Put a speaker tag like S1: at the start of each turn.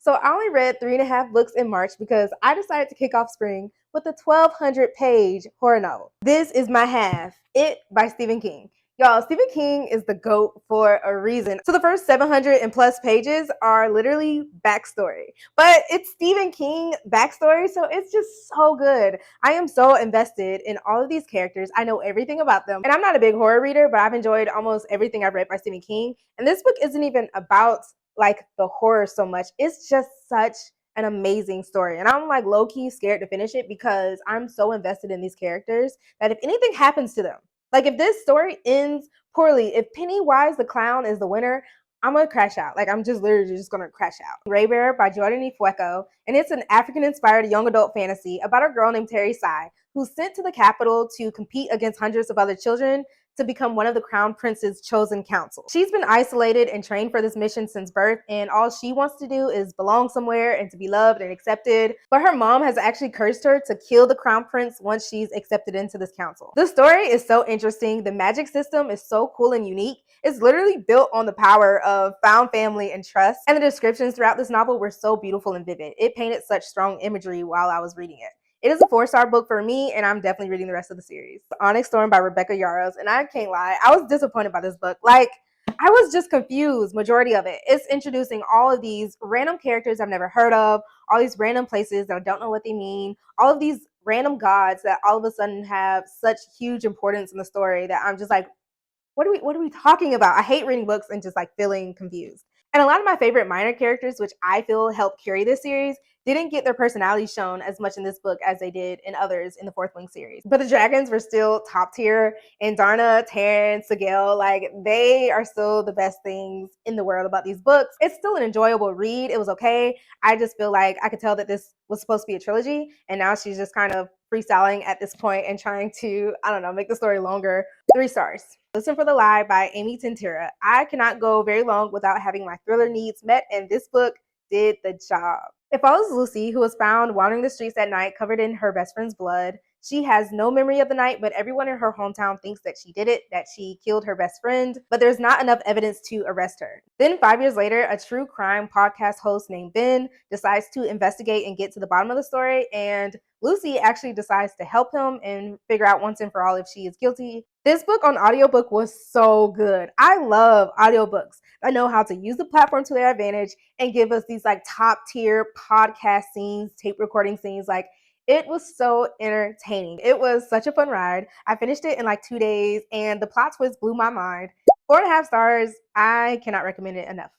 S1: So I only read 3.5 books in March because I decided to kick off spring with a 1,200-page horror novel. This is my half, It by Stephen King. Y'all, Stephen King is the GOAT for a reason. So the first 700 and plus pages are literally backstory. But it's Stephen King backstory, so it's just so good. I am so invested in all of these characters. I know everything about them. And I'm not a big horror reader, but I've enjoyed almost everything I've read by Stephen King. And this book isn't even about like the horror so much. It's just such an amazing story. And I'm like low-key scared to finish it because I'm so invested in these characters that if anything happens to them, like if this story ends poorly, if Pennywise the clown is the winner, I'm gonna crash out. Like I'm just literally just gonna crash out. Graybear by Jordan E. Fueco, and it's an African-inspired young adult fantasy about a girl named Terry Sai who's sent to the capital to compete against hundreds of other children to become one of the crown prince's chosen council. She's been isolated and trained for this mission since birth, and all she wants to do is belong somewhere and to be loved and accepted. But her mom has actually cursed her to kill the crown prince once she's accepted into this council. The story is so interesting. The magic system is so cool and unique. It's literally built on the power of found family and trust. And the descriptions throughout this novel were so beautiful and vivid. It painted such strong imagery while I was reading it. It is a 4-star book for me, and I'm definitely reading the rest of the series. Onyx Storm by Rebecca Yarros, and I can't lie, I was disappointed by this book. Like, I was just confused, majority of it. It's introducing all of these random characters I've never heard of, all these random places that I don't know what they mean, all of these random gods that all of a sudden have such huge importance in the story that I'm just like, what are we talking about? I hate reading books and just like feeling confused. And a lot of my favorite minor characters, which I feel help carry this series, didn't get their personalities shown as much in this book as they did in others in the Fourth Wing series. But the dragons were still top tier, and Darna, Terrence, Sigil, like they are still the best things in the world about these books. It's still an enjoyable read. It was okay. I just feel like I could tell that this was supposed to be a trilogy, and now she's just kind of freestyling at this point and trying to, I don't know, make the story longer. 3 stars. Listen for the Lie by Amy Tintera. I cannot go very long without having my thriller needs met, and this book did the job. It follows Lucy, who was found wandering the streets at night covered in her best friend's blood. She has no memory of the night, but everyone in her hometown thinks that she did it, that she killed her best friend, but there's not enough evidence to arrest her. Then 5 years later, a true crime podcast host named Ben decides to investigate and get to the bottom of the story, and Lucy actually decides to help him and figure out once and for all if she is guilty. This book on audiobook was so good. I love audiobooks. I know how to use the platform to their advantage and give us these like top tier podcast scenes, tape recording scenes. Like it was so entertaining. It was such a fun ride. I finished it in like 2 days and the plot twist blew my mind. 4.5 stars. I cannot recommend it enough.